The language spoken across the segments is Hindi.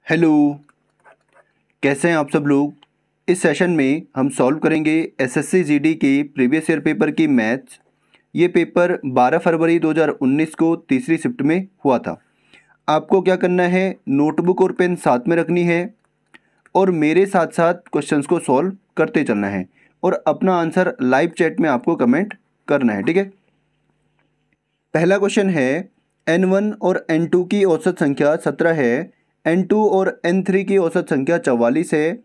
हेलो, कैसे हैं आप सब लोग। इस सेशन में हम सॉल्व करेंगे एसएससी जीडी के प्रीवियस ईयर पेपर की मैथ्स। ये पेपर 12 फरवरी 2019 को तीसरी शिफ्ट में हुआ था। आपको क्या करना है, नोटबुक और पेन साथ में रखनी है और मेरे साथ साथ क्वेश्चंस को सॉल्व करते चलना है और अपना आंसर लाइव चैट में आपको कमेंट करना है, ठीक है। पहला क्वेश्चन है, N1 और N2 की औसत संख्या 17 है, N2 और N3 की औसत संख्या 44 है,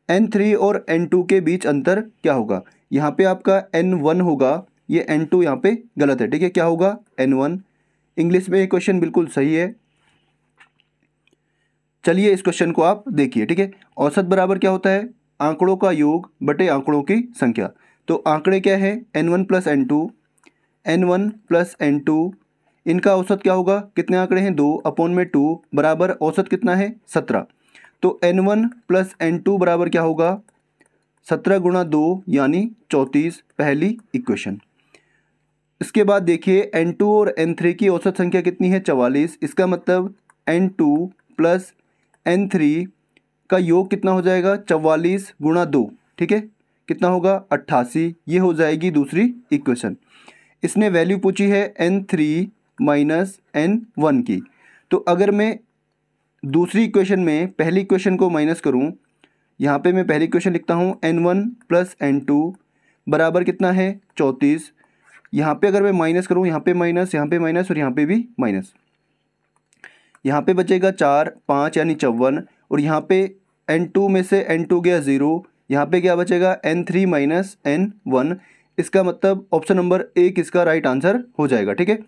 N3 और N2 के बीच अंतर क्या होगा। यहाँ पे आपका N1 होगा, ये N2 यहाँ पे गलत है, ठीक है। क्या होगा, N1। इंग्लिश में ये क्वेश्चन बिल्कुल सही है। चलिए इस क्वेश्चन को आप देखिए, ठीक है। औसत बराबर क्या होता है, आंकड़ों का योग बटे आंकड़ों की संख्या। तो आंकड़े क्या है, N1 plus N2, N1 plus N2, इनका औसत क्या होगा, कितने आंकड़े हैं, 2 अपॉन में 2 बराबर औसत कितना है, 17। तो N1 प्लस N2 बराबर क्या होगा, 17 गुणा 2 यानी 34, पहली इक्वेशन। इसके बाद देखिए N2 और N3 की औसत संख्या कितनी है, 44। इसका मतलब N2 प्लस N3 का योग कितना हो जाएगा, 44 गुणा 2, ठीक है, कितना होगा, 88। ये हो जाएगी दूसरी इक्वेशन। इसने वैल्यू पूछी है N3 माइनस N1 की। तो अगर मैं दूसरी इक्वेशन में पहली इक्वेशन को माइनस करूं, यहाँ पे मैं पहली इक्वेशन लिखता हूँ N1 प्लस N2 बराबर कितना है, 34। यहाँ पे अगर मैं माइनस करूँ, यहाँ पे माइनस, यहाँ पे माइनस और यहाँ पे भी माइनस, यहाँ पे बचेगा 4, 5 यानी 54। और यहाँ पे N2 में से N2 गया 0, यहाँ पे क्या बचेगा, N3 माइनस N1। इसका मतलब ऑप्शन नंबर 1 इसका राइट आंसर हो जाएगा, ठीक है।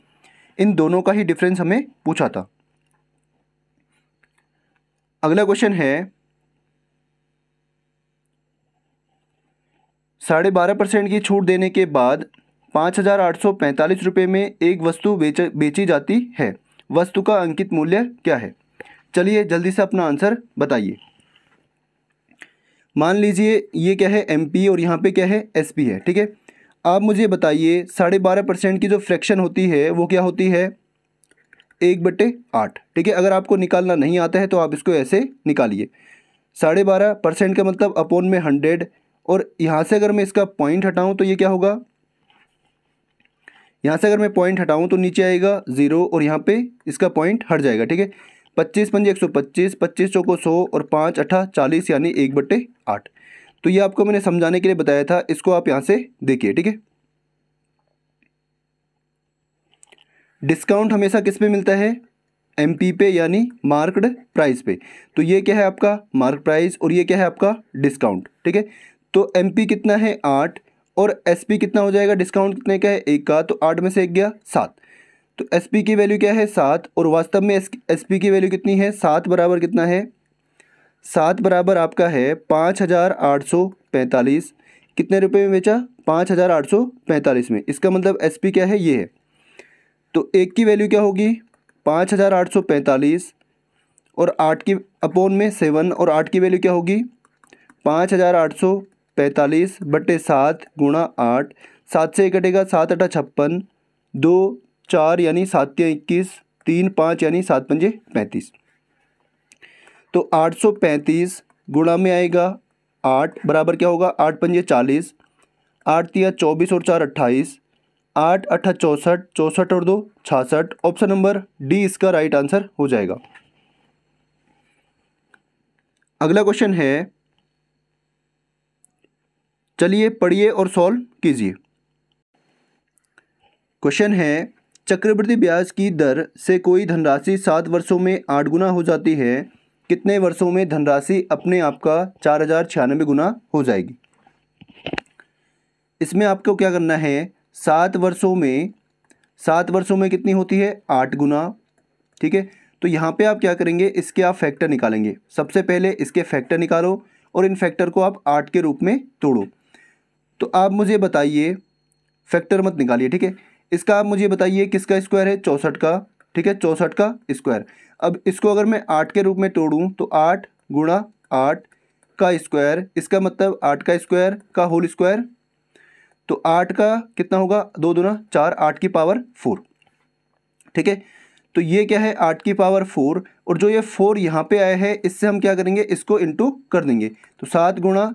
इन दोनों का ही डिफरेंस हमें पूछा था। अगला क्वेश्चन है, 12.5% की छूट देने के बाद 5,845 रुपये में एक वस्तु बेची जाती है। वस्तु का अंकित मूल्य क्या है। चलिए जल्दी से अपना आंसर बताइए। मान लीजिए ये क्या है, MP और यहाँ पे क्या है, SP है, ठीक है। आप मुझे बताइए 12.5% की जो फ्रैक्शन होती है वो क्या होती है, 1/8, ठीक है। अगर आपको निकालना नहीं आता है तो आप इसको ऐसे निकालिए। 12.5% का मतलब अपॉन में 100, और यहाँ से अगर मैं इसका पॉइंट हटाऊँ तो ये क्या होगा, यहाँ से अगर मैं पॉइंट हटाऊँ तो नीचे आएगा 0 और यहाँ पे इसका पॉइंट हट जाएगा, ठीक है। 25 पंजे 125, 25 चौको 100 और 5 अठा 40 यानी 1/8। तो ये आपको मैंने समझाने के लिए बताया था, इसको आप यहाँ से देखिए, ठीक है। डिस्काउंट हमेशा किस पे मिलता है, MP पे यानी मार्क्ड प्राइस पे। तो ये क्या है आपका मार्क प्राइस और ये क्या है आपका डिस्काउंट, ठीक है। तो MP कितना है 8 और SP कितना हो जाएगा, डिस्काउंट कितने का है 1 का, तो 8 में से 1 गया 7। तो SP की वैल्यू क्या है 7 और वास्तव में SP की वैल्यू कितनी है, 7 बराबर कितना है, 7 बराबर आपका है 5,845। कितने रुपए में बेचा, 5,845 में। इसका मतलब SP क्या है, ये है। तो 1 की वैल्यू क्या होगी, 5,845 और 8 की अपॉन में 7 और 8 की वैल्यू क्या होगी, 5,845 बटे 7 गुणा 8। 7 से 1 कटेगा, 7 अठा 56, 2 4 यानी 7 के 21, 3 5 यानी 7 पंजे 35। तो 835 गुणा में आएगा 8 बराबर क्या होगा, 8 पंजे 40, 8 तिया 24 और 4 28, 8 अठा 64, 64 और 2 66। ऑप्शन नंबर डी इसका राइट आंसर हो जाएगा। अगला क्वेश्चन है, चलिए पढ़िए और सॉल्व कीजिए। क्वेश्चन है, चक्रवृद्धि ब्याज की दर से कोई धनराशि 7 वर्षों में 8 गुना हो जाती है, कितने वर्षों में धनराशि अपने आप का 4,096 गुना हो जाएगी। इसमें आपको क्या करना है, 7 वर्षों में कितनी होती है, 8 गुना, ठीक है। तो यहाँ पे आप क्या करेंगे, इसके आप फैक्टर निकालेंगे। सबसे पहले इसके फैक्टर निकालो और इन फैक्टर को आप 8 के रूप में तोड़ो। तो आप मुझे बताइए, फैक्टर मत निकालिए, ठीक है। इसका आप मुझे बताइए किसका स्क्वायर है, 64 का, ठीक है, 64 का स्क्वायर। अब इसको अगर मैं 8 के रूप में तोड़ूँ तो 8 गुणा 8 का स्क्वायर, इसका मतलब 8 का स्क्वायर का होल स्क्वायर। तो 8 का कितना होगा, 2 दूना 4, 8 की पावर 4, ठीक है। तो ये क्या है 8 की पावर 4, और जो ये 4 यहाँ पे आया है इससे हम क्या करेंगे, इसको इंटू कर देंगे। तो 7 गुणा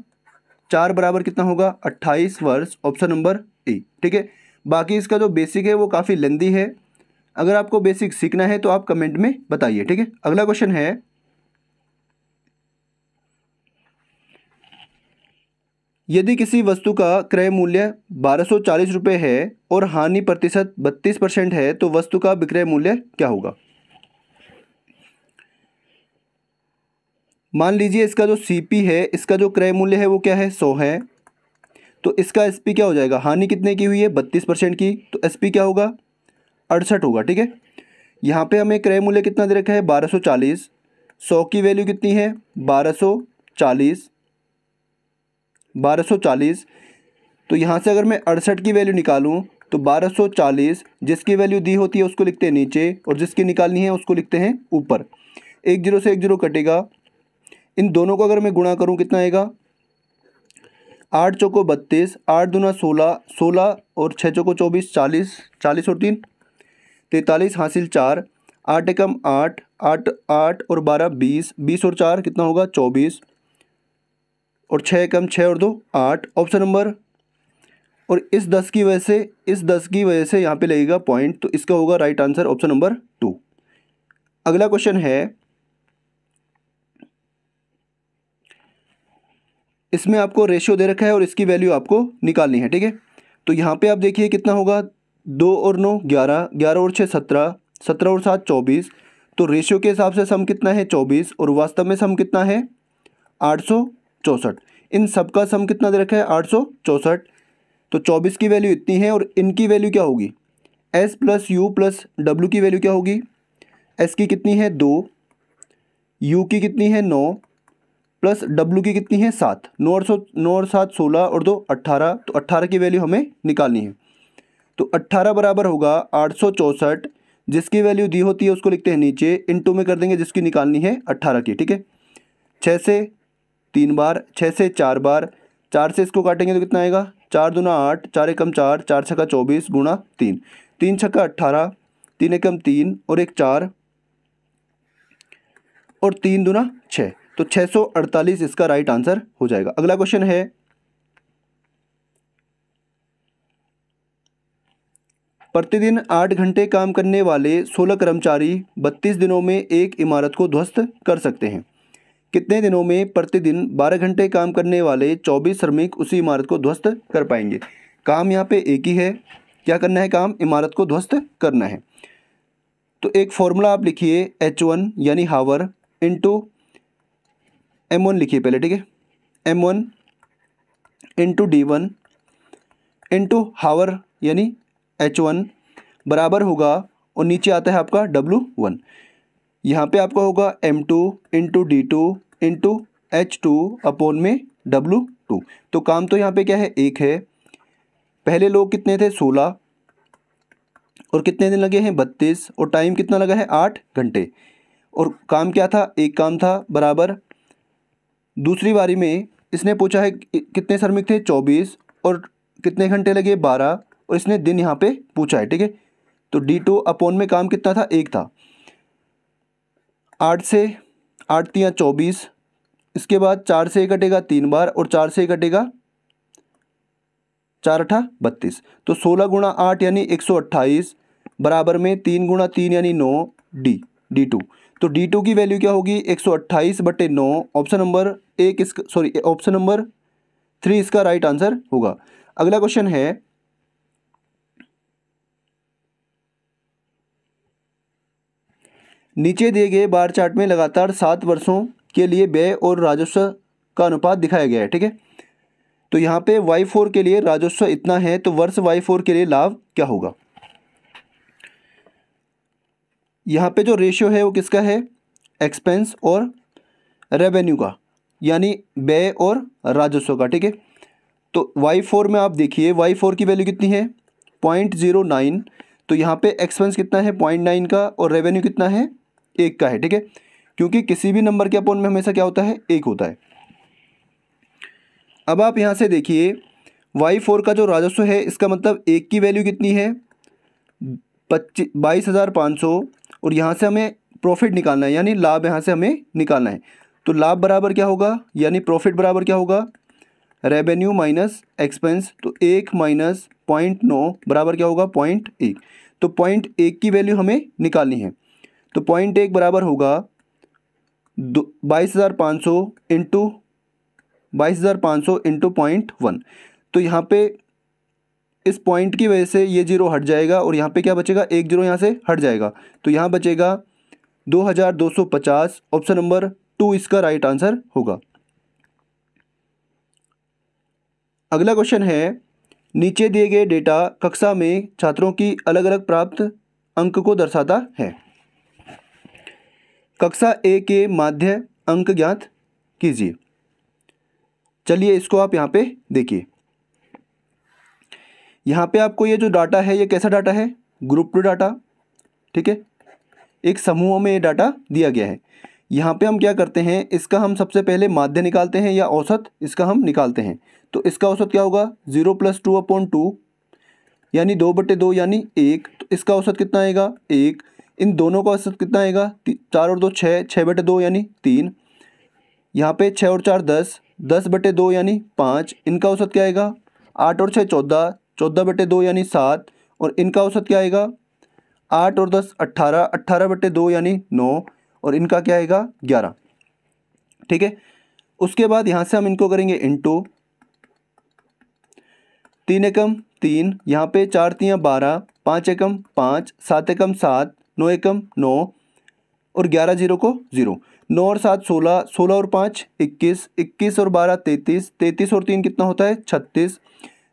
4 बराबर कितना होगा 28 वर्ष, ऑप्शन नंबर ए। ठीक है, बाकी इसका जो बेसिक है वो काफ़ी लेंदी है, अगर आपको बेसिक सीखना है तो आप कमेंट में बताइए। ठीक है, अगला क्वेश्चन है, यदि किसी वस्तु का क्रय मूल्य 1240 रुपये है और हानि प्रतिशत 32% है तो वस्तु का विक्रय मूल्य क्या होगा। मान लीजिए इसका जो सीपी है, इसका जो क्रय मूल्य है वो क्या है 100 है, तो इसका एसपी क्या हो जाएगा, हानि कितने की हुई है 32% की, तो एसपी क्या होगा 68 होगा। ठीक है, यहाँ पे हमें क्रय मूल्य कितना दे रखा है 1240, 100 की वैल्यू कितनी है 1240, 1240, तो यहाँ से अगर मैं 68 की वैल्यू निकालूँ तो 1240 जिसकी वैल्यू दी होती है उसको लिखते हैं नीचे, और जिसकी निकालनी है उसको लिखते हैं ऊपर। एक जीरो से एक जीरो कटेगा, इन दोनों को अगर मैं गुणा करूँ कितना आएगा 8 चौको 32, 8 दूना 16, 16 और 6 चौको 24, 40, 40 और 3 43, हासिल 4, 8 एकम 8, 8 8 और 12 20, 20 और 4 कितना होगा 24, और 6 एकम 6 और 2 8, ऑप्शन नंबर। और इस 10 की वजह से, इस 10 की वजह से यहाँ पे लगेगा पॉइंट, तो इसका होगा राइट आंसर ऑप्शन नंबर 2। अगला क्वेश्चन है, इसमें आपको रेशियो दे रखा है और इसकी वैल्यू आपको निकालनी है। ठीक है, तो यहाँ पे आप देखिए कितना होगा 2 और 9 11, 11 और 6 17, 17 और 7 24, तो रेशियो के हिसाब से सम कितना है 24, और वास्तव में सम कितना है 864। इन सब का सम कितना दे रखा है 864, तो 24 की वैल्यू इतनी है, और इनकी वैल्यू क्या होगी S plus you plus W की वैल्यू क्या होगी, एस की कितनी है 2, यू की कितनी है 9, प्लस डब्ल्यू की कितनी है 7, 9 और 7 16 और 2 18, तो 18 की वैल्यू हमें निकालनी है। तो 18 बराबर होगा 864, जिसकी वैल्यू दी होती है उसको लिखते हैं नीचे, इनटू में कर देंगे जिसकी निकालनी है 18 की। ठीक है, 6 से 3 बार, 6 से 4 बार, 4 से इसको काटेंगे तो कितना आएगा 4 दूना 8, 4 एकम 4, 4 छक्का 24 गुणा 3, 3 छक्का 18, 3 एकम 3 और 1 4 और 3 दूना 6, तो 648 इसका राइट आंसर हो जाएगा। अगला क्वेश्चन है, प्रतिदिन 8 घंटे काम करने वाले 16 कर्मचारी 32 दिनों में एक इमारत को ध्वस्त कर सकते हैं। कितने दिनों में प्रतिदिन 12 घंटे काम करने वाले 24 श्रमिक उसी इमारत को ध्वस्त कर पाएंगे। काम यहाँ पे एक ही है, क्या करना है काम, इमारत को ध्वस्त करना है। तो एक फॉर्मूला आप लिखिए H1 यानी हावर इंटू M1 लिखिए पहले। ठीक है, M1 इंटू D1 इंटू हावर यानी H1 बराबर होगा, और नीचे आता है आपका W1, यहाँ पे आपका होगा M2 into D2 into H2 upon में W2। तो काम तो यहाँ पे क्या है एक है, पहले लोग कितने थे 16, और कितने दिन लगे हैं 32, और टाइम कितना लगा है 8 घंटे, और काम क्या था एक काम था बराबर। दूसरी बारी में इसने पूछा है कितने श्रमिक थे 24, और कितने घंटे लगे 12, और इसने दिन यहाँ पे पूछा है। ठीक है, तो D2 अपॉन में काम कितना था एक था, 8 से 8 तियाँ 24, इसके बाद 4 से कटेगा 3 बार, और 4 से कटेगा 4 8 32, तो 16 गुणा 8 यानी 128 बराबर में 3 गुणा 3 यानी 9 D2। तो D2 की वैल्यू क्या होगी 128/9, ऑप्शन नंबर एक इसका ऑप्शन नंबर 3 इसका राइट आंसर होगा। अगला क्वेश्चन है, नीचे दिए गए बार चार्ट में लगातार 7 वर्षों के लिए व्यय और राजस्व का अनुपात दिखाया गया है। ठीक है, तो यहाँ पे Y4 के लिए राजस्व इतना है, तो वर्ष Y4 के लिए लाभ क्या होगा। यहाँ पे जो रेशियो है वो किसका है, एक्सपेंस और रेवेन्यू का, यानी व्यय और राजस्व का। ठीक है, तो Y4 में आप देखिए Y4 की वैल्यू कितनी है 0.09, तो यहाँ पे एक्सपेंस कितना है 0.9 का, और रेवेन्यू कितना है 1 का है। ठीक है, क्योंकि किसी भी नंबर के अपॉन में हमेशा क्या होता है 1 होता है। अब आप यहाँ से देखिए Y4 का जो राजस्व है, इसका मतलब 1 की वैल्यू कितनी है 22,500, और यहाँ से हमें प्रॉफिट निकालना है, यानी लाभ यहाँ से हमें निकालना है। तो लाभ बराबर क्या होगा, यानी प्रॉफिट बराबर क्या होगा, रेवेन्यू माइनस एक्सपेंस। तो 1 माइनस 0.9 बराबर क्या होगा, 0.1। तो 0.1 की वैल्यू हमें निकालनी है। तो 0.1 बराबर होगा 22,500 इंटू 22,500 इंटू 0.1। तो यहाँ पे इस पॉइंट की वजह से ये जीरो हट जाएगा और यहाँ पे क्या बचेगा, एक जीरो यहाँ से हट जाएगा। तो यहाँ बचेगा 2,250। ऑप्शन नंबर 2 इसका राइट आंसर होगा। अगला क्वेश्चन है, नीचे दिए गए डेटा कक्षा में छात्रों की अलग अलग प्राप्त अंक को दर्शाता है। कक्षा ए के माध्य अंक ज्ञात कीजिए। चलिए इसको आप यहाँ पे देखिए। यहाँ पे आपको ये जो डाटा है ये कैसा डाटा है, ग्रुप डाटा, ठीक है। एक समूह में ये डाटा दिया गया है। यहाँ पे हम क्या करते हैं, इसका हम सबसे पहले माध्य निकालते हैं या औसत इसका हम निकालते हैं। तो इसका औसत क्या होगा, 0 + 2/2 यानी 2/2 यानी 1। तो इसका औसत कितना आएगा, 1। इन दोनों का औसत कितना आएगा, 4 और 2 6, 6/2 यानी 3। यहाँ पे 6 और 4 10, 10/2 यानी 5। इनका औसत क्या आएगा, 8 और 6 14, 14/2 यानी 7। और इनका औसत क्या आएगा, 8 और 10 18, 18/2 यानी 9। और इनका क्या आएगा, 11। ठीक है। उसके बाद यहाँ से हम इनको करेंगे इंटू, 3 एकम 3, यहाँ पे 4 3 12, 5 एकम 5, 7 एकम 7, 9 एकम 9 और 11 जीरो को 0। 9 और 7 16, 16 और 5 21, 21 और 12 33, 33 और 3 कितना होता है, 36।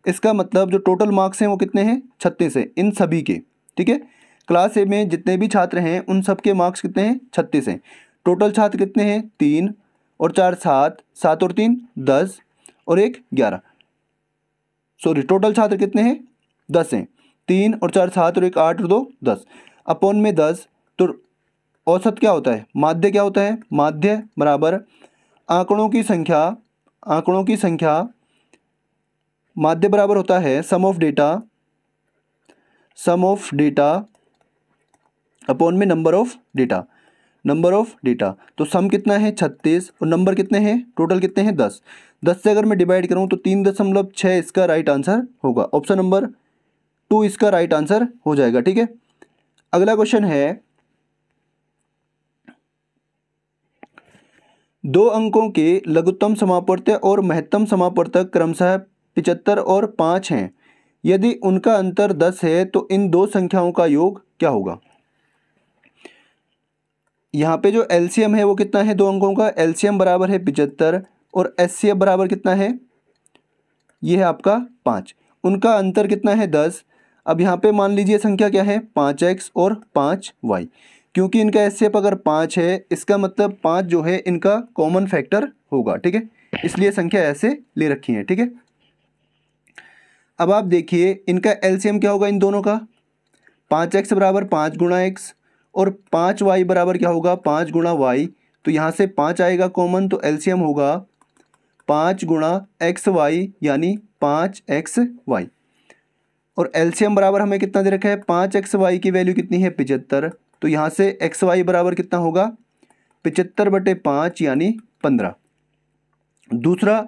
इसका मतलब जो टोटल मार्क्स हैं वो कितने हैं, 36 है इन सभी के। ठीक है। क्लास ए में जितने भी छात्र हैं उन सब के मार्क्स कितने हैं, 36 हैं। टोटल छात्र कितने हैं, 3 और 4 7, 7 और 3 10 और 1 11। सॉरी, टोटल छात्र कितने हैं, 10 हैं। 3 और 4 7 और 1 8 और 2 10 अपॉन में 10। तो औसत क्या होता है, माध्य क्या होता है, माध्य बराबर आंकड़ों की संख्या, आंकड़ों की संख्या, माध्य बराबर होता है sum of data, sum of data upon में number of data, number of data. तो सम कितना है, 36 और नंबर कितने हैं, टोटल कितने हैं, 10। 10 से अगर मैं डिवाइड करूं तो 3.6 इसका राइट आंसर होगा। ऑप्शन नंबर 2 इसका राइट आंसर हो जाएगा। ठीक है। अगला क्वेश्चन है, 2 अंकों के लघुत्तम समापवर्त्य और महत्तम समापवर्तक क्रमशः 75 और 5 हैं। यदि उनका अंतर 10 है तो इन दो संख्याओं का योग क्या होगा। यहाँ पे जो एलसीएम है वो कितना है, 2 अंकों का एलसीएम बराबर है 75 और एचसीएफ बराबर कितना है, ये है आपका 5। उनका अंतर कितना है, 10। अब यहाँ पे मान लीजिए संख्या क्या है, 5x और 5y। क्योंकि इनका एचसीएफ अगर 5 है इसका मतलब 5 जो है इनका कॉमन फैक्टर होगा। ठीक है, इसलिए संख्या ऐसे ले रखी है। ठीक है। अब आप देखिए इनका एलसीएम क्या होगा इन दोनों का, 5x बराबर 5 गुणा x और 5y बराबर क्या होगा, 5 गुणा y। तो यहाँ से 5 आएगा कॉमन, तो एलसीएम होगा 5 गुणा xy यानी 5xy। और एलसीएम बराबर हमें कितना दे रखा है, 5xy की वैल्यू कितनी है, 75। तो यहाँ से xy बराबर कितना होगा, 75/5 यानी 15। दूसरा,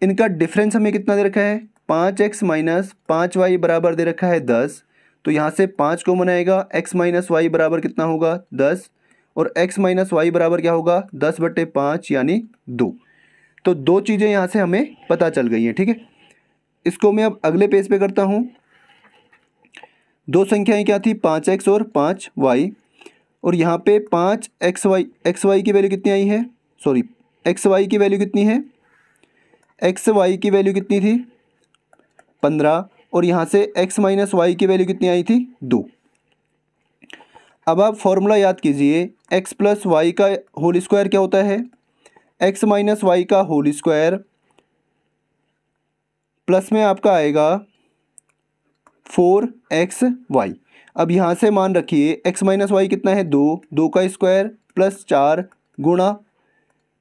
इनका डिफरेंस हमें कितना दे रखा है, 5x माइनस 5y बराबर दे रखा है 10। तो यहाँ से 5 कॉमन आएगा, x माइनस वाई बराबर कितना होगा, 10। और x माइनस वाई बराबर क्या होगा, 10/5 यानी 2। तो दो चीज़ें यहाँ से हमें पता चल गई हैं। ठीक है। इसको मैं अब अगले पेज पे करता हूँ। दो संख्याएं क्या थी, 5x और 5y। और यहाँ पे 5xy की वैल्यू कितनी आई है, सॉरी xy की वैल्यू कितनी है, xy की वैल्यू कितनी थी, 15। और यहाँ से x माइनस वाई की वैल्यू कितनी आई थी, 2। अब आप फॉर्मूला याद कीजिए, x प्लस वाई का होल स्क्वायर क्या होता है, x माइनस वाई का होल स्क्वायर प्लस में आपका आएगा 4xy। अब यहाँ से मान रखिए x माइनस वाई कितना है, 2, 2 का स्क्वायर प्लस 4 गुणा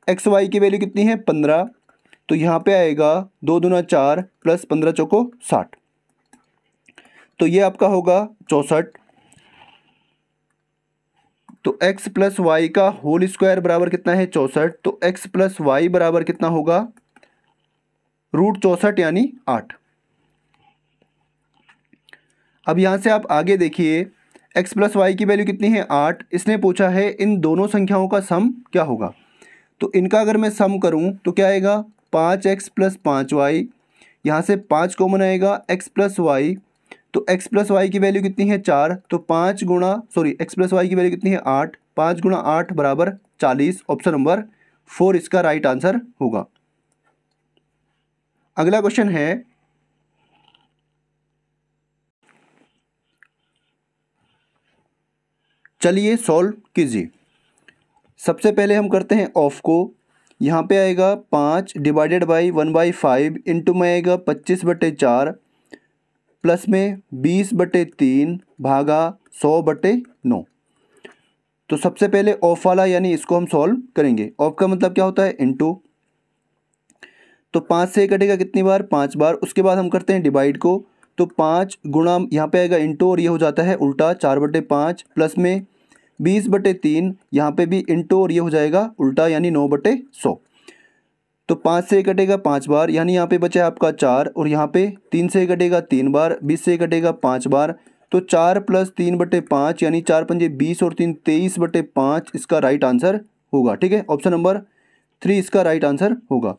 xy की वैल्यू कितनी है, 15। तो यहाँ पे आएगा 2 दूना 4 प्लस 15 चौको 60। तो ये आपका होगा 64। तो x प्लस वाई का होल स्क्वायर बराबर कितना है 64। तो x प्लस वाई बराबर कितना होगा √64 यानी 8। अब यहाँ से आप आगे देखिए x प्लस वाई की वैल्यू कितनी है 8। इसने पूछा है इन दोनों संख्याओं का सम क्या होगा। तो इनका अगर मैं सम करूँ तो क्या आएगा 5x प्लस 5y, यहाँ से 5 कॉमन आएगा x प्लस वाई। तो x प्लस वाई की वैल्यू कितनी है 4। तो x प्लस वाई की वैल्यू कितनी है 8। 5 गुणा 8 बराबर 40। ऑप्शन नंबर 4 इसका राइट आंसर होगा। अगला क्वेश्चन है चलिए सॉल्व कीजिए। सबसे पहले हम करते हैं ऑफ को। यहाँ पे आएगा 5 डिवाइडेड बाई 1/5 इंटू में आएगा 25/4 प्लस में 20/3 भागा 100/9। तो सबसे पहले ऑफ वाला यानी इसको हम सॉल्व करेंगे। ऑफ का मतलब क्या होता है इंटू। तो 5 से कटेगा कितनी बार 5 बार। उसके बाद हम करते हैं डिवाइड को। तो 5 गुणा यहाँ पे आएगा इंटू और ये हो जाता है उल्टा 4/5 प्लस में 20/3 यहाँ पे भी इंटू और ये हो जाएगा उल्टा यानी 9/100। तो 5 से कटेगा 5 बार यानी यहाँ पे बचा आपका 4 और यहाँ पे 3 से कटेगा 3 बार, 20 से कटेगा 5 बार। तो 4 प्लस 3/5 यानी 4 पंजे 20 और 3 23/5 इसका राइट आंसर होगा। ठीक है, ऑप्शन नंबर 3 इसका राइट आंसर होगा।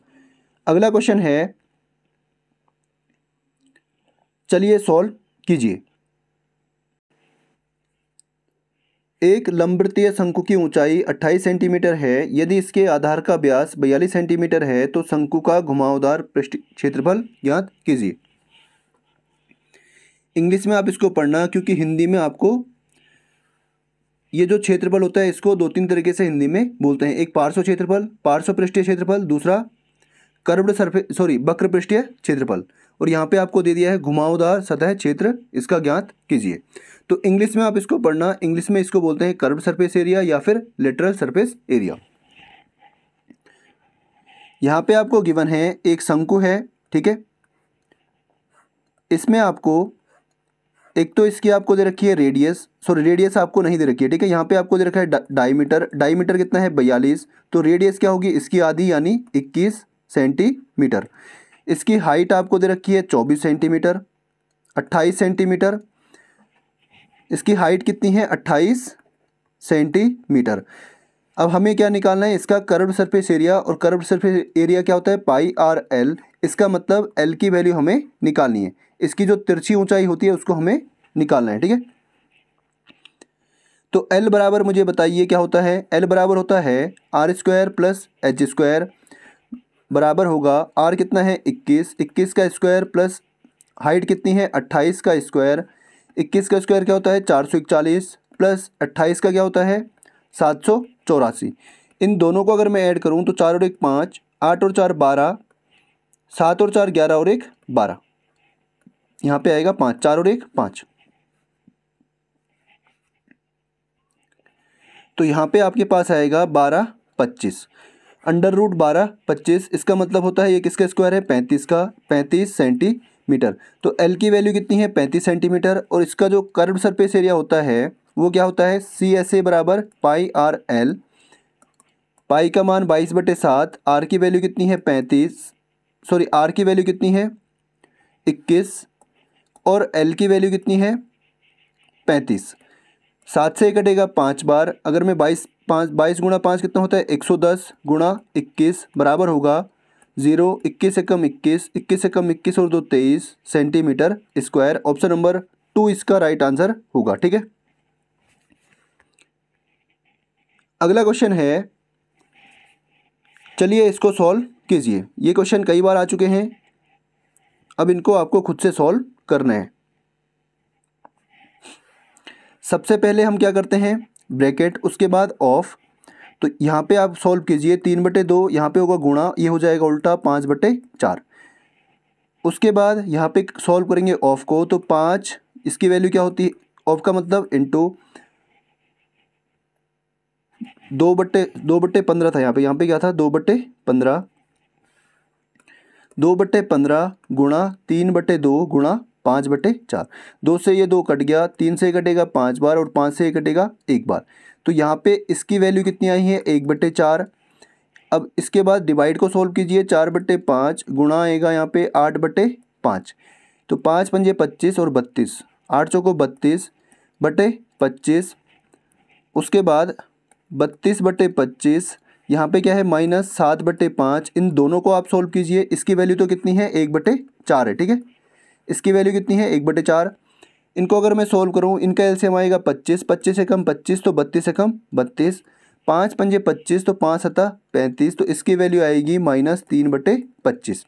अगला क्वेश्चन है चलिए सॉल्व कीजिए। एक लंबवृत्तीय शंकु की ऊंचाई 28 सेंटीमीटर है। यदि इसके आधार का व्यास 42 सेंटीमीटर है तो शंकु का घुमावदार पृष्ठ क्षेत्रफल ज्ञात कीजिए। इंग्लिश में आप इसको पढ़ना क्योंकि हिंदी में आपको ये जो क्षेत्रफल होता है इसको 2-3 तरीके से हिंदी में बोलते हैं। एक पार्श्व क्षेत्रफल, पार्श्व पृष्ठीय क्षेत्रफल, दूसरा वक्र पृष्ठीय क्षेत्रफल। और यहाँ पे आपको दे दिया है घुमावदार सतह क्षेत्र, इसका ज्ञात कीजिए। तो इंग्लिश में आप इसको पढ़ना, इंग्लिश में इसको बोलते हैं कर्व्ड सरफेस एरिया या फिर लेटरल सरफेस एरिया। यहाँ पे आपको गिवन है एक शंकु है, ठीक है। इसमें आपको एक तो इसकी आपको दे रखी है रेडियस आपको नहीं दे रखी है, ठीक है। यहाँ पे आपको दे रखा है डायमीटर कितना है 42। तो रेडियस क्या होगी इसकी आधी यानी 21 सेंटीमीटर। इसकी हाइट आपको दे रखी है 24 सेंटीमीटर, 28 सेंटीमीटर। इसकी हाइट कितनी है 28 सेंटीमीटर। अब हमें क्या निकालना है इसका कर्व्ड सरफेस एरिया। और कर्व्ड सरफेस एरिया क्या होता है πr/l। इसका मतलब l की वैल्यू हमें निकालनी है। इसकी जो तिरछी ऊंचाई होती है उसको हमें निकालना है, ठीक है। तो l बराबर मुझे बताइए क्या होता है। l बराबर होता है r² प्लस h² बराबर होगा r कितना है 21 का स्क्वायर प्लस हाइट कितनी है 28 का स्क्वायर। 21 का स्क्वायर क्या होता है 441 प्लस 28 का क्या होता है 784। इन दोनों को अगर मैं ऐड करूं तो 4 और 1 5, 8 और 4 12, 7 और 4 11 और 1 12। यहाँ पे आएगा 5, 4 और 1 5। तो यहाँ पे आपके पास आएगा 12 25 √12 25। इसका मतलब होता है ये किसका स्क्वायर है 35 का, 35 सेंटीमीटर। तो L की वैल्यू कितनी है 35 सेंटीमीटर। और इसका जो कर्व्ड सरफेस एरिया होता है वो क्या होता है CSA बराबर πr/l। पाई का मान 22/7, r की वैल्यू कितनी है r की वैल्यू कितनी है 21 और L की वैल्यू कितनी है 35। 7 से कटेगा 5 बार। अगर मैं 22 गुणा 5 कितना होता है 110 गुणा 21 बराबर होगा 0, 21 से कम 21, 21 से कम 21 और 2 23 सेंटीमीटर स्क्वायर। ऑप्शन नंबर 2 इसका राइट आंसर होगा, ठीक है। अगला क्वेश्चन है चलिए इसको सॉल्व कीजिए। ये क्वेश्चन कई बार आ चुके हैं, अब इनको आपको खुद से सॉल्व करना है। सबसे पहले हम क्या करते हैं ब्रैकेट, उसके बाद ऑफ। तो यहाँ पे आप सॉल्व कीजिए 3/2, यहाँ पे होगा गुणा, ये हो जाएगा उल्टा 5/4। उसके बाद यहाँ पे सॉल्व करेंगे ऑफ को। तो 5 इसकी वैल्यू क्या होती है ऑफ का मतलब इंटू 2/15 था। यहाँ पे क्या था 2/15 गुणा 3/2 गुणा 5/4। 2 से ये 2 कट गया, 3 से कटेगा 5 बार और 5 से कटेगा 1 बार। तो यहाँ पे इसकी वैल्यू कितनी आई है 1/4। अब इसके बाद डिवाइड को सोल्व कीजिए, 4/5 गुणा आएगा यहाँ पे 8/5। तो 5 पंजे 25 और 32, 8 चौको 32/25। उसके बाद 32/25 यहाँ पे क्या है -7/5। इन दोनों को आप सोल्व कीजिए, इसकी वैल्यू तो कितनी है 1/4 है, ठीक है। इसकी वैल्यू कितनी है 1/4। इनको अगर मैं सोल्व करूँ, इनका एलसीएम आएगा 25, 25 से कम 25 तो 32 से कम 32, 5 पंजे 25 तो 5 सता 35, तो इसकी वैल्यू आएगी -3/25।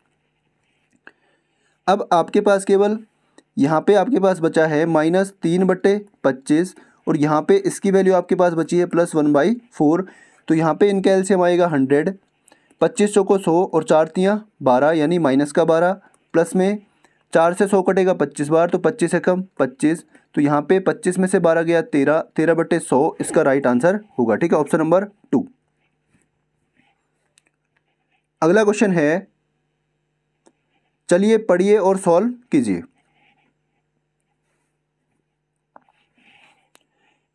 अब आपके पास केवल यहाँ पे आपके पास बचा है -3/25 और यहाँ पे इसकी वैल्यू आपके पास बची है +1/4। तो यहाँ पे इनका एलसीएम आएगा 100, 25 चौको 100 और 4 तियाँ 12 यानी -12, प्लस में 4 से 100 कटेगा 25 बार, तो 25 से कम 25। तो यहाँ पे 25 में से 12 गया 13, 13/100 इसका राइट आंसर होगा, ठीक है, ऑप्शन नंबर 2। अगला क्वेश्चन है, चलिए पढ़िए और सॉल्व कीजिए।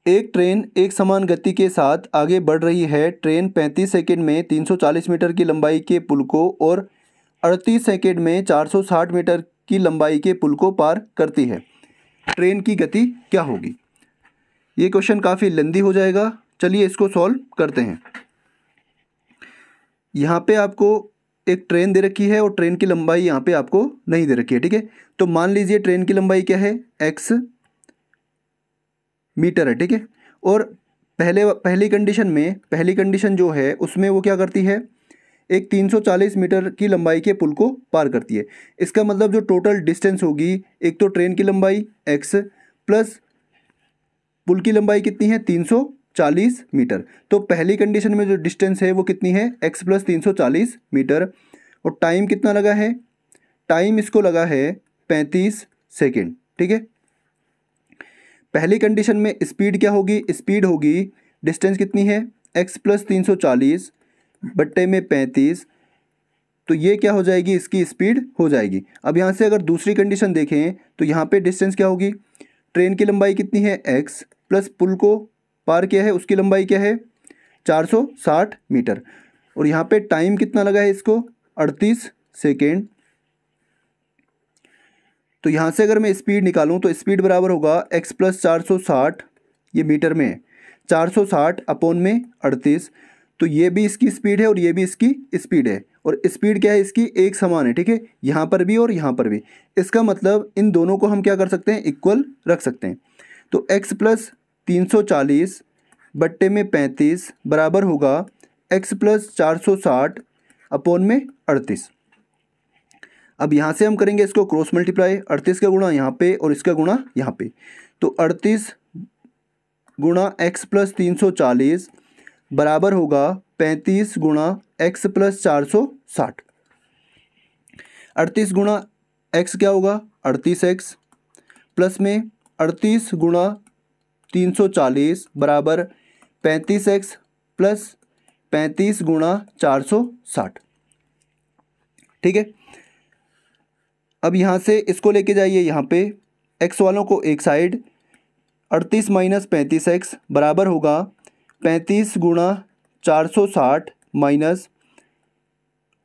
एक ट्रेन एक समान गति के साथ आगे बढ़ रही है। ट्रेन 35 सेकंड में 340 मीटर की लंबाई के पुल को और 38 सेकंड में 460 मीटर की लंबाई के पुल को पार करती है। ट्रेन की गति क्या होगी? ये क्वेश्चन काफ़ी लेंदी हो जाएगा, चलिए इसको सॉल्व करते हैं। यहाँ पे आपको एक ट्रेन दे रखी है और ट्रेन की लंबाई यहाँ पे आपको नहीं दे रखी है, ठीक है। तो मान लीजिए ट्रेन की लंबाई क्या है, x मीटर है, ठीक है। और पहली कंडीशन जो है उसमें वो क्या करती है, एक 340 मीटर की लंबाई के पुल को पार करती है। इसका मतलब जो टोटल डिस्टेंस होगी, एक तो ट्रेन की लंबाई x प्लस पुल की लंबाई कितनी है 340 मीटर। तो पहली कंडीशन में जो डिस्टेंस है वो कितनी है x + 340 मीटर। और टाइम कितना लगा है, टाइम इसको लगा है 35 सेकेंड, ठीक है। पहली कंडीशन में स्पीड क्या होगी, स्पीड होगी, डिस्टेंस कितनी है x + 340 बट्टे में 35, तो ये क्या हो जाएगी, इसकी स्पीड हो जाएगी। अब यहाँ से अगर दूसरी कंडीशन देखें तो यहाँ पे डिस्टेंस क्या होगी, ट्रेन की लंबाई कितनी है x प्लस पुल को पार किया है उसकी लंबाई क्या है 460 मीटर। और यहाँ पे टाइम कितना लगा है इसको 38 सेकेंड। तो यहाँ से अगर मैं स्पीड निकालूँ तो स्पीड बराबर होगा x + 460, ये मीटर में 460/38। तो ये भी इसकी स्पीड है और ये भी इसकी स्पीड है, और स्पीड क्या है इसकी एक समान है, ठीक है, यहाँ पर भी और यहाँ पर भी। इसका मतलब इन दोनों को हम क्या कर सकते हैं, इक्वल रख सकते हैं। तो x + 340 बट्टे में 35 बराबर होगा x + 460/38। अब यहाँ से हम करेंगे इसको क्रॉस मल्टीप्लाई, 38 का गुणा यहाँ पे और इसका गुणा यहाँ पे। तो 38 गुणा x + 340 बराबर होगा 35 गुणा x + 460। 38 गुणा x क्या होगा 38x, प्लस में 38 गुणा 340 बराबर 35x प्लस 35 गुणा 460, ठीक है। अब यहाँ से इसको लेके जाइए यहाँ पे, x वालों को एक साइड, 38 - 35x बराबर होगा 35 गुणा 460 माइनस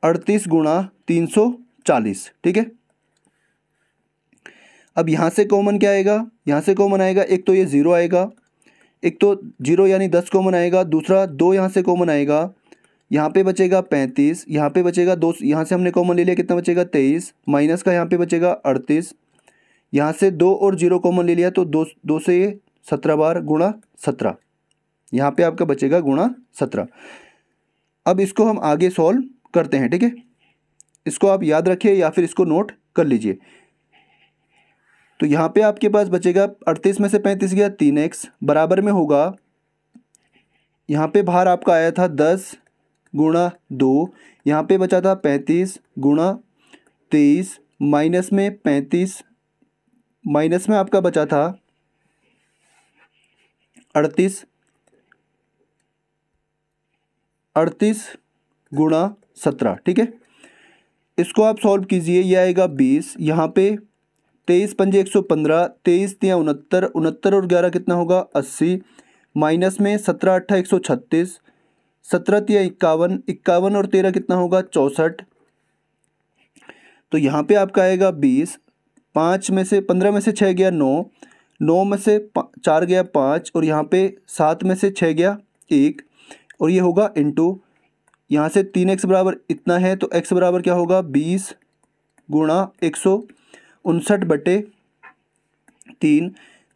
38 गुणा 340, ठीक है। अब यहाँ से कॉमन क्या आएगा, यहाँ से कॉमन आएगा, एक तो ये 0 आएगा, एक तो 0 यानी 10 कॉमन आएगा, दूसरा 2 यहाँ से कॉमन आएगा, यहाँ पे बचेगा 35, यहाँ पे बचेगा 2, यहाँ से हमने कॉमन ले लिया, कितना बचेगा 23, माइनस का यहाँ पे बचेगा 38, यहाँ से 2 और 0 कॉमन ले लिया तो 2 से ये 17 बार गुणा 17, यहाँ पे आपका बचेगा गुणा 17। अब इसको हम आगे सॉल्व करते हैं, ठीक है। इसको आप याद रखिए या फिर इसको नोट कर लीजिए। तो यहाँ पे आपके पास बचेगा 38 में से 35 गया 3x बराबर में होगा, यहाँ पे बाहर आपका आया था 10 गुणा 2, यहाँ पे बचा था 35 गुणा 23 माइनस में 35, माइनस में आपका बचा था 38 गुणा 17, ठीक है। इसको आप सॉल्व कीजिए, ये आएगा 20, यहाँ पे 23 पंजे 115, 23 तियाँ 69, 69 और 11 कितना होगा 80, माइनस में 17 8 136, 17 3 51, 51 और 13 कितना होगा 64। तो यहाँ पे आपका आएगा 20, 5 में से 15 में से 6 गया 9, 9 में से 4 गया 5, और यहाँ पे 7 में से 6 गया 1, और ये होगा इंटू यहाँ से 3x बराबर इतना है, तो x बराबर क्या होगा 20 गुणा 159/3,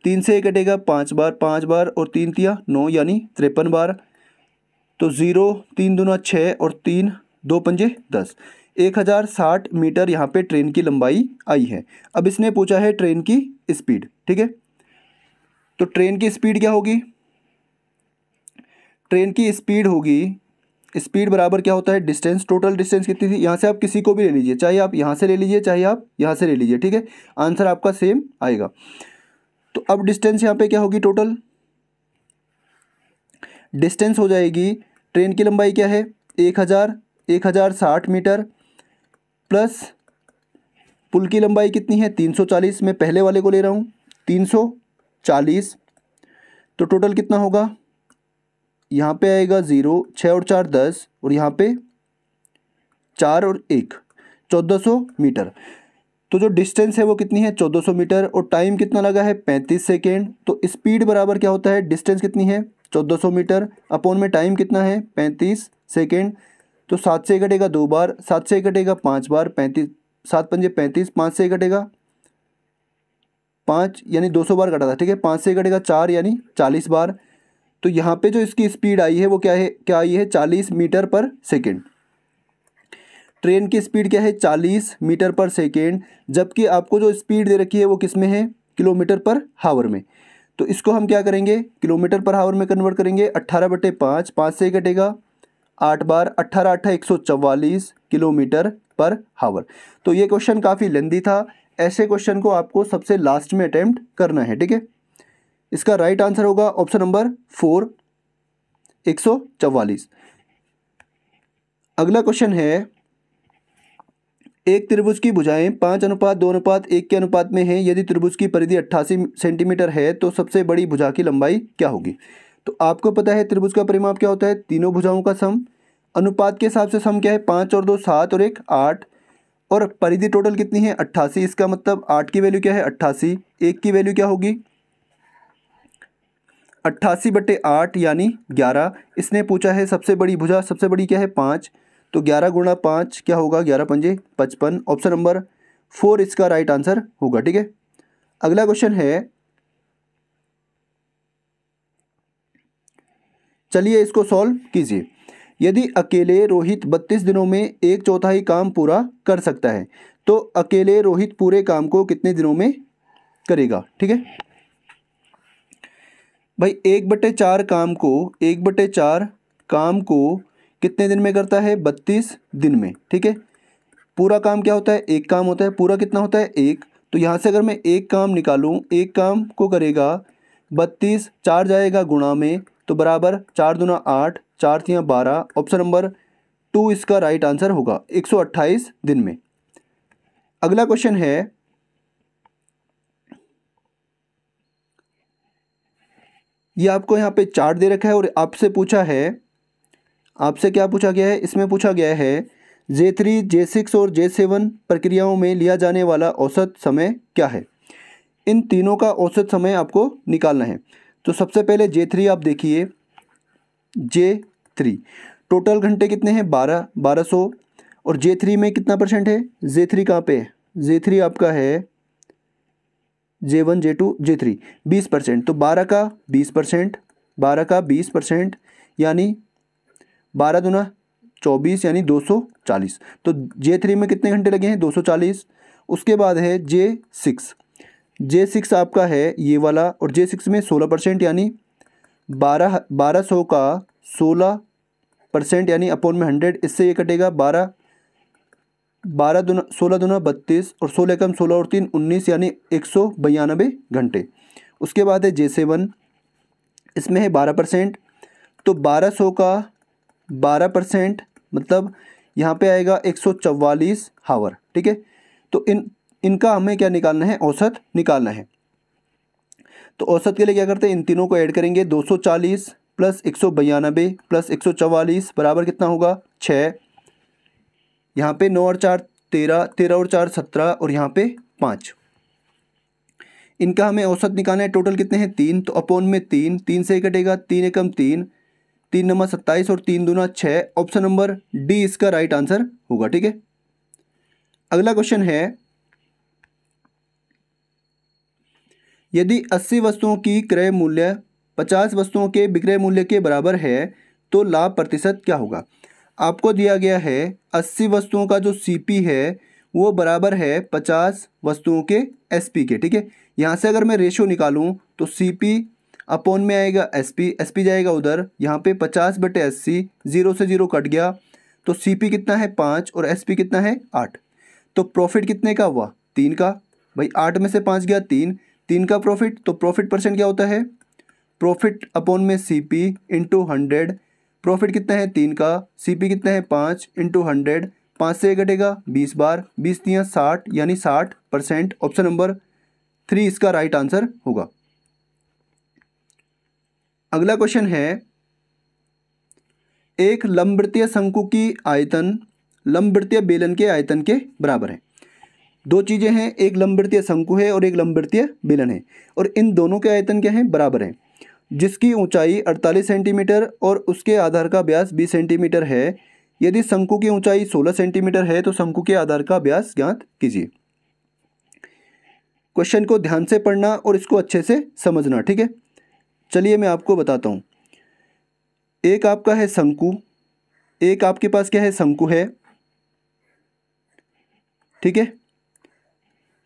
3 से 1 कटेगा 5 बार, 5 बार और 3 तिया 9 यानी 53 बार। तो 0 3 दूना 6 और 3 2 पंजे 10, 1060 मीटर यहाँ पे ट्रेन की लंबाई आई है। अब इसने पूछा है ट्रेन की स्पीड, ठीक है। तो ट्रेन की स्पीड क्या होगी, ट्रेन की स्पीड होगी, स्पीड बराबर क्या होता है डिस्टेंस, टोटल डिस्टेंस कितनी थी, यहाँ से आप किसी को भी ले लीजिए, चाहे आप यहाँ से ले लीजिए चाहे आप यहाँ से ले लीजिए, ठीक है, आंसर आपका सेम आएगा। तो अब डिस्टेंस यहाँ पे क्या होगी, टोटल डिस्टेंस हो जाएगी, ट्रेन की लंबाई क्या है 1060 मीटर, प्लस पुल की लंबाई कितनी है 340, मैं पहले वाले को ले रहा हूँ 340, तो टोटल कितना होगा, यहाँ पे आएगा 0, 6 और 4 10, और यहाँ पे 4 और 1 1400 मीटर। तो जो डिस्टेंस है वो कितनी है 1400 मीटर, और टाइम कितना लगा है 35 सेकेंड। तो स्पीड बराबर क्या होता है, डिस्टेंस कितनी है 1400 मीटर अपॉन में टाइम कितना है 35 सेकेंड। तो 7 से कटेगा 2 बार, 7 से कटेगा 5 बार, 35 7 पंजे 35, 5 से कटेगा 5 यानी 200 बार कटा था, ठीक है, 5 से कटेगा 4 यानी 40 बार। तो यहाँ पे जो इसकी स्पीड आई है वो क्या है, क्या आई है 40 मीटर पर सेकेंड। ट्रेन की स्पीड क्या है 40 मीटर पर सेकेंड, जबकि आपको जो स्पीड दे रखी है वो किस में है किलोमीटर पर हावर में। तो इसको हम क्या करेंगे किलोमीटर पर हावर में कन्वर्ट करेंगे, 18/5, 5 से कटेगा 8 बार, 18 8 144 किलोमीटर पर हावर। तो ये क्वेश्चन काफ़ी लेंदी था, ऐसे क्वेश्चन को आपको सबसे लास्ट में अटेम्प्ट करना है, ठीक है। इसका राइट आंसर होगा ऑप्शन नंबर 4 144। अगला क्वेश्चन है, एक त्रिभुज की भुजाएं 5:2:1 के अनुपात में है, यदि त्रिभुज की परिधि 88 सेंटीमीटर है तो सबसे बड़ी भुजा की लंबाई क्या होगी। तो आपको पता है त्रिभुज का परिमाप क्या होता है, तीनों भुजाओं का सम। अनुपात के हिसाब से सम क्या है 5 और 2 7 और 1 8, और परिधि टोटल कितनी है 88, इसका मतलब 8 की वैल्यू क्या है 88, 1 की वैल्यू क्या होगी 88/8 यानी 11। इसने पूछा है सबसे बड़ी भुजा, सबसे बड़ी क्या है 5, तो 11 गुणा 5 क्या होगा 11 पंजे 55, ऑप्शन नंबर 4 इसका राइट आंसर होगा, ठीक है। अगला क्वेश्चन है, चलिए इसको सॉल्व कीजिए। यदि अकेले रोहित 32 दिनों में 1/4 काम पूरा कर सकता है तो अकेले रोहित पूरे काम को कितने दिनों में करेगा, ठीक है भाई। 1/4 काम को 1/4 काम को कितने दिन में करता है 32 दिन में, ठीक है। पूरा काम क्या होता है एक काम होता है, पूरा कितना होता है 1, तो यहाँ से अगर मैं एक काम निकालूँ, एक काम को करेगा 32, 4 जाएगा गुणा में तो बराबर 4 दूना 8, 4 तियाँ 12, ऑप्शन नंबर 2 इसका राइट आंसर होगा 128 दिन में। अगला क्वेश्चन है, ये आपको यहाँ पे चार्ट दे रखा है और आपसे पूछा है, आपसे क्या पूछा गया है, इसमें पूछा गया है J3, J6 और J7 प्रक्रियाओं में लिया जाने वाला औसत समय क्या है। इन तीनों का औसत समय आपको निकालना है। तो सबसे पहले J3 आप देखिए, J3 टोटल घंटे कितने हैं 1200, और J3 में कितना परसेंट है, J3 कहाँ पे है, J3 आपका है J1 J2 J3 20%, तो 12 का 20%, 12 का 20% यानी 12 दूना 24 यानी 240। तो J3 में कितने घंटे लगे हैं 240। उसके बाद है J6, J6 आपका है ये वाला, और J6 में 16% यानी 1200 का 16% यानी अपॉन में 100, इससे ये कटेगा 12 दूना 16 दूना 32 और 16 कम 16 और 3 19 यानी 192 घंटे। उसके बाद है J7, इसमें है 12%, तो 1200 का 12% मतलब यहाँ पे आएगा 144 हावर, ठीक है। तो इनका हमें क्या निकालना है, औसत निकालना है। तो औसत के लिए क्या करते हैं, इन तीनों को ऐड करेंगे, 240 प्लस 192 प्लस 144 बराबर कितना होगा 6। यहाँ पे 9 और 4 13, 13 और 4 17 और यहाँ पे 5। इनका हमें औसत निकालना है, टोटल कितने हैं 3, तो अपॉन में 3, 3 से ही कटेगा, 3 एकम 3, 3 नंबर 27 और 3 दूना 6। ऑप्शन नंबर डी इसका राइट आंसर होगा। ठीक है, अगला क्वेश्चन है, यदि 80 वस्तुओं की क्रय मूल्य 50 वस्तुओं के विक्रय मूल्य के बराबर है तो लाभ प्रतिशत क्या होगा। आपको दिया गया है 80 वस्तुओं का जो सीपी है वो बराबर है 50 वस्तुओं के एसपी के। ठीक है, यहाँ से अगर मैं रेशियो निकालूँ तो सीपी अपॉन में आएगा एसपी, एसपी जाएगा उधर, यहाँ पे 50/80, 0 से 0 कट गया, तो सीपी कितना है 5 और एसपी कितना है 8। तो प्रॉफिट कितने का हुआ 3 का, भाई 8 में से 5 गया 3, 3 का प्रॉफिट, तो प्रॉफिट परसेंट क्या होता है, प्रॉफिट अपॉन में सीपी इंटू 100। प्रॉफिट कितना है 3 का, सीपी कितना है 5 इंटू 100, 5 से घटेगा 20 बार, 20 दिया 60 यानी 60%। ऑप्शन नंबर 3 इसका राइट आंसर होगा। अगला क्वेश्चन है, एक लंबवृत्तीय शंकु की आयतन लंबवृत्तीय बेलन के आयतन के बराबर है। दो चीज़ें हैं, एक लंबवृत्तीय शंकु है और एक लंबवृत्तीय बेलन है, और इन दोनों के आयतन क्या हैं, बराबर हैं। जिसकी ऊंचाई 48 सेंटीमीटर और उसके आधार का व्यास 20 सेंटीमीटर है। यदि शंकु की ऊंचाई 16 सेंटीमीटर है तो शंकु के आधार का व्यास ज्ञात कीजिए। क्वेश्चन को ध्यान से पढ़ना और इसको अच्छे से समझना। ठीक है, चलिए मैं आपको बताता हूँ। एक आपका है शंकु, एक आपके पास क्या है, शंकु है। ठीक है,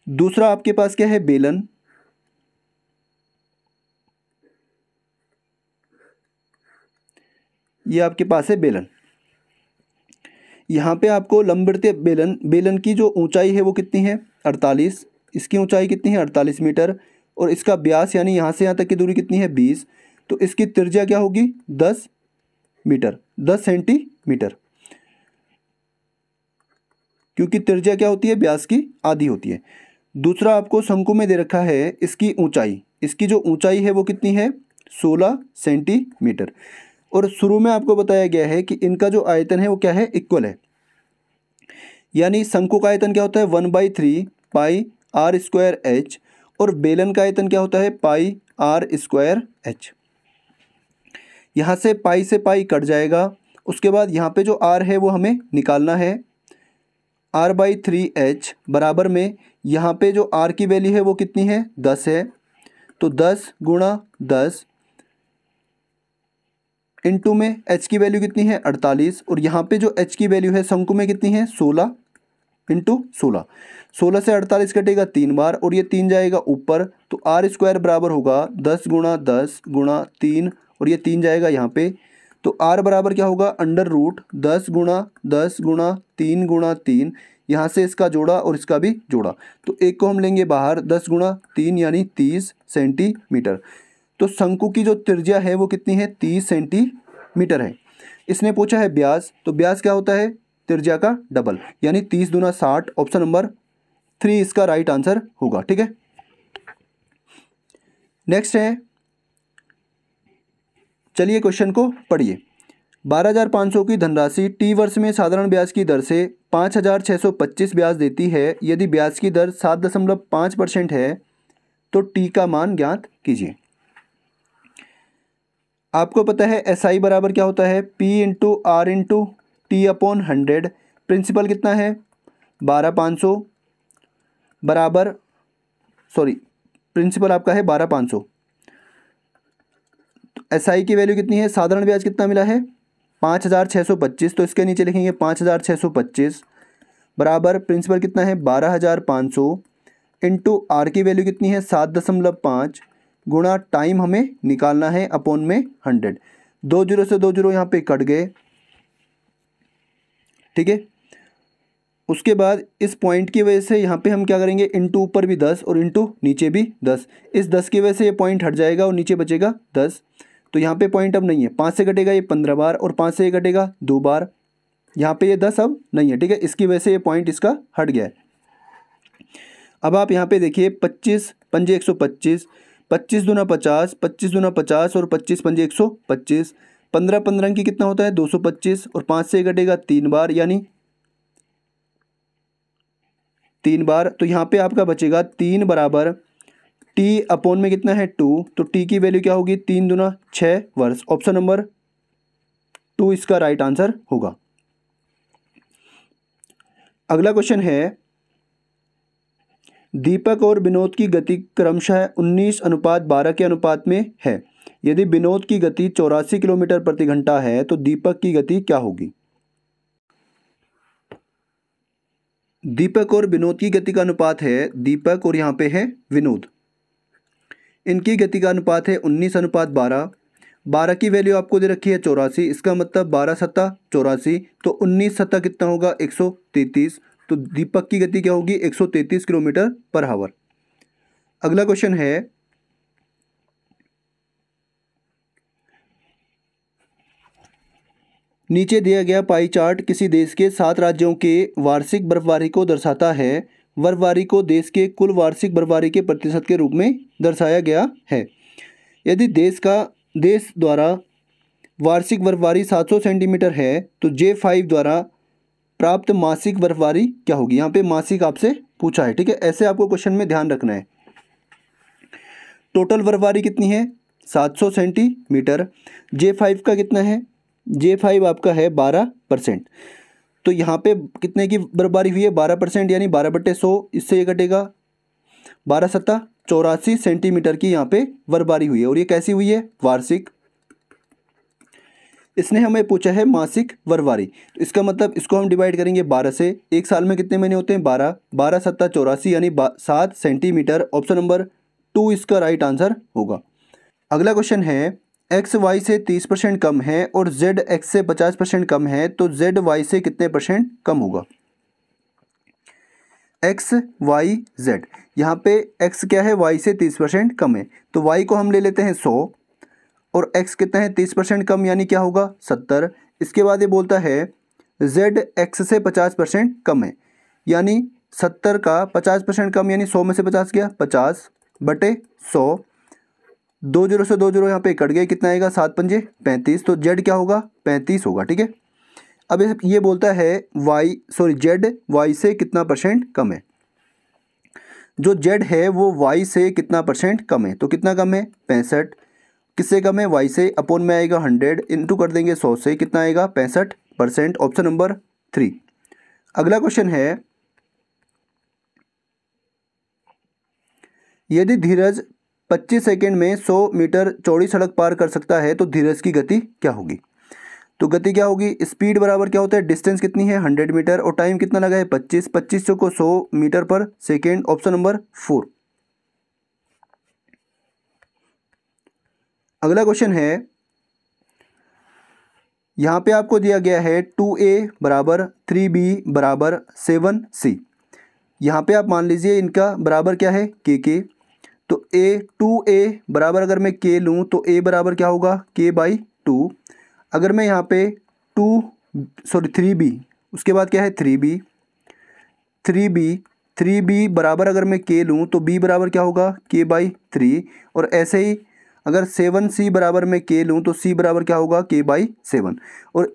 दूसरा आपके पास क्या है, बेलन। ये आपके पास है बेलन। यहाँ पे आपको लंबवृत्तीय बेलन की जो ऊंचाई है वो कितनी है 48, इसकी ऊंचाई कितनी है 48 मीटर, और इसका व्यास यानी यहाँ से यहाँ तक की दूरी कितनी है 20, तो इसकी त्रिज्या क्या होगी 10 मीटर, 10 सेंटीमीटर, क्योंकि त्रिज्या क्या होती है व्यास की आधी होती है। दूसरा आपको शंकु में दे रखा है इसकी ऊंचाई, इसकी जो ऊंचाई है वो कितनी है 16 सेंटीमीटर, और शुरू में आपको बताया गया है कि इनका जो आयतन है वो क्या है, इक्वल है। यानी शंकु का आयतन क्या होता है 1/3 पाई आर स्क्वायर एच, और बेलन का आयतन क्या होता है पाई आर स्क्वायर एच। यहाँ से पाई कट जाएगा, उसके बाद यहाँ पे जो आर है वो हमें निकालना है, r/3h बराबर में यहाँ पे जो r की वैल्यू है वो कितनी है 10 है, तो 10 गुणा 10 इंटू में h की वैल्यू कितनी है 48, और यहाँ पे जो h की वैल्यू है शंकु में कितनी है 16 इंटू 16, 16 से 48 कटेगा 3 बार, और ये 3 जाएगा ऊपर, तो आर स्क्वायर बराबर होगा 10 गुणा 10 गुणा 3, और ये 3 जाएगा यहाँ पे, तो r बराबर क्या होगा √10 गुणा 10 गुणा 3 गुणा 3, यहाँ से इसका जोड़ा और इसका भी जोड़ा, तो एक को हम लेंगे बाहर, 10 गुणा 3 यानी 30 सेंटीमीटर। तो शंकु की जो त्रिज्या है वो कितनी है 30 सेंटीमीटर है। इसने पूछा है व्यास, तो व्यास क्या होता है त्रिज्या का डबल, यानी 30 दूना 60। ऑप्शन नंबर 3 इसका राइट आंसर होगा। ठीक है, नेक्स्ट है, चलिए क्वेश्चन को पढ़िए। 12,500 की धनराशि टी वर्ष में साधारण ब्याज की दर से 5,625 ब्याज देती है। यदि ब्याज की दर 7.5% है तो टी का मान ज्ञात कीजिए। आपको पता है एसआई बराबर क्या होता है P into R into T upon 100। Principal कितना है 12,500 बराबर, प्रिंसिपल आपका है 12,500। एसआई की वैल्यू कितनी है, साधारण ब्याज कितना मिला है 5,625, तो इसके नीचे लिखेंगे 5,625 बराबर प्रिंसिपल कितना है 12,500 इंटू आर की वैल्यू कितनी है 7.5 गुणा टाइम हमें निकालना है अपॉन में 100। 2 जीरो से 2 जीरो यहाँ पे कट गए। ठीक है, उसके बाद इस पॉइंट की वजह से यहाँ पे हम क्या करेंगे इंटू ऊपर भी 10 और इंटू नीचे भी 10। इस 10 की वजह से ये पॉइंट हट जाएगा और नीचे बचेगा 10, तो यहाँ पे पॉइंट अब नहीं है। 5 से कटेगा ये 15 बार और 5 से ये कटेगा 2 बार, यहाँ पे ये 10 अब नहीं है। ठीक है, इसकी वजह से ये पॉइंट इसका हट गया है। अब आप यहाँ पे देखिए 25 पंजे 125, 25 दूना 50, 25 दूना 50 और 25 पंजे 125, 15 15 की कितना होता है 225 और 5 से कटेगा 3 बार यानी 3 बार। तो यहाँ पे आपका बचेगा 3 बराबर टी अपॉन में कितना है 2, तो टी की वैल्यू क्या होगी 3 दूना 6 वर्ष। ऑप्शन नंबर 2 इसका राइट आंसर होगा। अगला क्वेश्चन है दीपक और विनोद की गति क्रमशः 19:12 के अनुपात में है। यदि विनोद की गति 84 किलोमीटर प्रति घंटा है तो दीपक की गति क्या होगी। दीपक और विनोद की गति का अनुपात है, दीपक और यहाँ पे है विनोद, इनकी गति का अनुपात है 19:12। 12 की वैल्यू आपको दे रखी है 84, इसका मतलब 12 सत्ता 84, तो 19 सत्ता कितना होगा 133। तो दीपक की गति क्या होगी 133 किलोमीटर पर आवर। अगला क्वेश्चन है नीचे दिया गया पाई चार्ट किसी देश के 7 राज्यों के वार्षिक बर्फबारी को दर्शाता है। बर्फबारी को देश के कुल वार्षिक बर्फबारी के प्रतिशत के रूप में दर्शाया गया है। यदि देश द्वारा वार्षिक बर्फबारी 700 सेंटीमीटर है तो J5 द्वारा प्राप्त मासिक बर्फबारी क्या होगी। यहाँ पे मासिक आपसे पूछा है, ठीक है, ऐसे आपको क्वेश्चन में ध्यान रखना है। टोटल बर्फबारी कितनी है 700 सेंटीमीटर, J5 का कितना है, J5 आपका है 12%। तो यहाँ पे कितने की बर्फबारी हुई है 12% यानी 12/100, इससे ये कटेगा 12 सत्ता 84 सेंटीमीटर की यहाँ पे बर्फबारी हुई है। और ये कैसी हुई है वार्षिक, इसने हमें पूछा है मासिक बर्फबारी। तो इसका मतलब इसको हम डिवाइड करेंगे 12 से। एक साल में कितने महीने होते हैं 12, 12 सत्ता 84 यानी 7 सेंटीमीटर। ऑप्शन नंबर 2 इसका राइट आंसर होगा। अगला क्वेश्चन है एक्स वाई से 30% कम है और जेड एक्स से 50% कम है तो जेड वाई से कितने % कम होगा। एक्स वाई जेड, यहाँ पे एक्स क्या है वाई से 30% कम है, तो वाई को हम ले लेते हैं 100 और एक्स कितना है 30% कम यानी क्या होगा 70। इसके बाद ये बोलता है जेड एक्स से 50% कम है यानी 70 का 50% कम यानी 100 में से 50 गया 50/100। 2 0 से 2 0 यहाँ पे कट गए, कितना आएगा 7 पंजे 35, तो जेड क्या होगा 35 होगा, ठीक है। अब ये बोलता है जेड वाई से कितना % कम है। जो जेड है वो वाई से कितना % कम है, तो कितना कम है 65, किससे कम है वाई से, अपॉन में आएगा 100 इंटू कर देंगे 100 से, कितना आएगा 65%। Option number 3। अगला क्वेश्चन है यदि धीरज 25 सेकंड में 100 मीटर चौड़ी सड़क पार कर सकता है तो धीरज की गति क्या होगी। तो गति क्या होगी, स्पीड बराबर क्या होता है डिस्टेंस कितनी है 100 मीटर और टाइम कितना लगा है 25, 25 को 100 मीटर पर सेकेंड। Option number 4। अगला क्वेश्चन है यहाँ पे आपको दिया गया है 2a बराबर 3b बराबर 7c। यहाँ पे आप मान लीजिए इनका बराबर क्या है k। तो 2a बराबर अगर मैं k लूँ तो a बराबर क्या होगा k/2। अगर मैं यहाँ पे 3b, उसके बाद क्या है 3b बराबर अगर मैं k लूँ तो b बराबर क्या होगा k/3। और ऐसे ही अगर 7c बराबर मैं k लूँ तो c बराबर क्या होगा k/7। और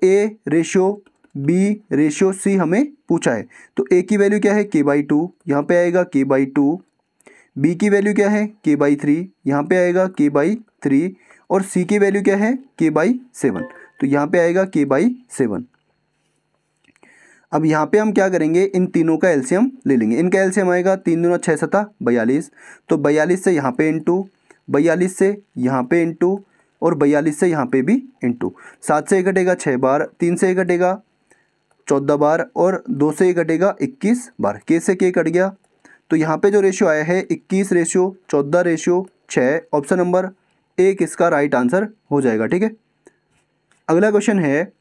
a/b/c हमें पूछा है, तो a की वैल्यू क्या है k/2, यहाँ पे आएगा k/2। b की वैल्यू क्या है k/3, यहाँ पे आएगा k/3। और c की वैल्यू क्या है k/7, तो यहाँ पे आएगा k/7। अब यहाँ पे हम क्या करेंगे, इन तीनों का एलसीएम ले लेंगे। इनका एलसीएम आएगा 3 दूना 6 सता 42, तो 42 से यहाँ पे इंटू, 42 से यहाँ पे इंटू और 42 से यहाँ पे भी इंटू। 7 से कटेगा 6 बार, 3 से कटेगा 14 बार और 2 से कटेगा 21 बार। के से के कट गया, तो यहाँ पे जो रेशियो आया है 21/14/6। ऑप्शन नंबर 1 इसका राइट आंसर हो जाएगा, ठीक है। अगला क्वेश्चन है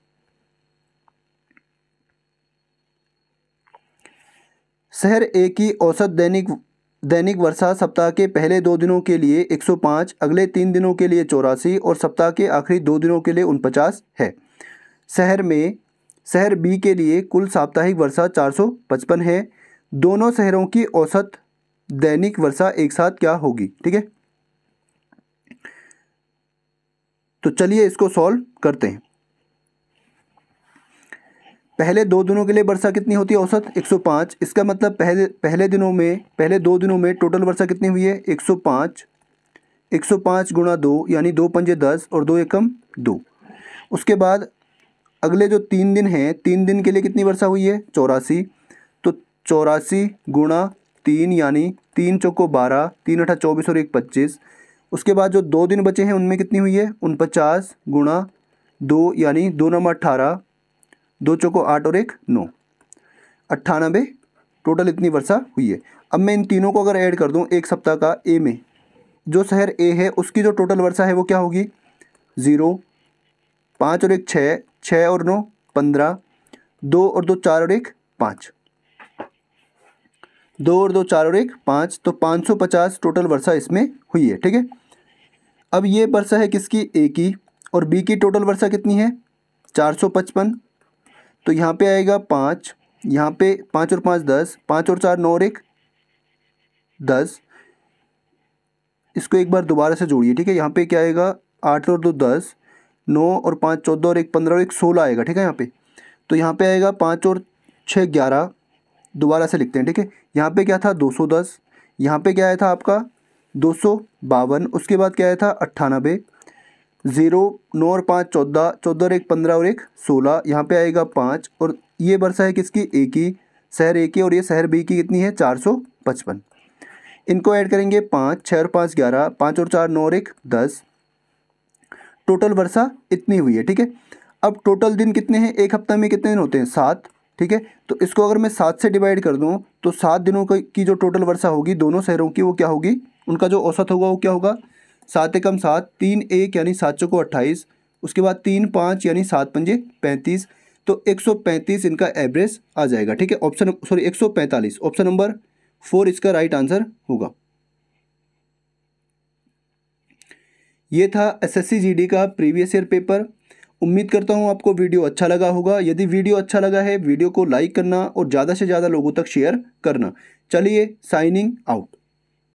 शहर ए की औसत दैनिक वर्षा सप्ताह के पहले 2 दिनों के लिए 105, अगले 3 दिनों के लिए 84 और सप्ताह के आखिरी 2 दिनों के लिए 49 है। शहर बी के लिए कुल साप्ताहिक वर्षा 455 है। दोनों शहरों की औसत दैनिक वर्षा एक साथ क्या होगी, ठीक है। तो चलिए इसको सॉल्व करते हैं। पहले 2 दिनों के लिए वर्षा कितनी होती है औसत 105। इसका मतलब पहले 2 दिनों में टोटल वर्षा कितनी हुई है 105। 105 गुणा 2 यानी 2 पंजे 10 और 2 एकम 2। उसके बाद अगले जो 3 दिन हैं, 3 दिन के लिए कितनी वर्षा हुई है 84। तो 84 गुणा 3 यानी 3 चौको 12, 3 अठा 24 और 1 25। उसके बाद जो 2 दिन बचे हैं उनमें कितनी हुई है 49 गुणा 2 यानी 2 नंबर 18, 2 चौको 8 और 1 9, 98। टोटल इतनी वर्षा हुई है। अब मैं इन तीनों को अगर ऐड कर दूं एक सप्ताह का, ए में जो शहर ए है उसकी जो टोटल वर्षा है वो क्या होगी 0, 5 और 1 6, 6 और 9 15, 2 और 2 4 और 1 5, 2 और 2 4 और 1 5, तो 550 टोटल वर्षा इसमें हुई है। ठीक है, अब ये वर्षा है किसकी ए की, और बी की टोटल वर्षा कितनी है 455। तो यहाँ पे आएगा 5, यहाँ पे 5 और 5 10, 5 और 4 9 और 1 10। इसको एक बार दोबारा से जोड़िए। ठीक है, यहाँ पे क्या आएगा 8 और 2 10, 9 और 5 14 और 1 15 और 1 16 आएगा। ठीक है, यहाँ पे तो यहाँ पे आएगा 5 और 6 11। दोबारा से लिखते हैं। ठीक है, यहाँ पे क्या था 210, यहाँ पे क्या आया था आपका 252, उसके बाद क्या आया था 98, 0 9 और 5 14, 14 और 1 15 और 1 16, यहाँ पे आएगा 5। और ये वर्षा है किसकी ए की, शहर ए की, और ये शहर बी की कितनी है 455। इनको ऐड करेंगे 5 6 और 5 11, 5 और 4 9 और 1 10। टोटल वर्षा इतनी हुई है। ठीक है, अब टोटल दिन कितने हैं, एक हफ्ते में कितने दिन होते हैं 7। ठीक है, तो इसको अगर मैं 7 से डिवाइड कर दूं तो 7 दिनों की जो टोटल वर्षा होगी दोनों शहरों की वो क्या होगी, उनका जो औसत होगा वो क्या होगा 7 एकम 7, 3 1 यानी 7 चौको 28, उसके बाद 3 5 यानी 7 पंजे 35। तो 135 इनका एवरेज आ जाएगा। ठीक है, 145, ऑप्शन नंबर 4 इसका राइट आंसर होगा। ये था एसएससी जीडी का प्रीवियस ईयर पेपर। उम्मीद करता हूँ आपको वीडियो अच्छा लगा होगा। यदि वीडियो अच्छा लगा है वीडियो को लाइक करना और ज़्यादा से ज़्यादा लोगों तक शेयर करना। चलिए, साइनिंग आउट।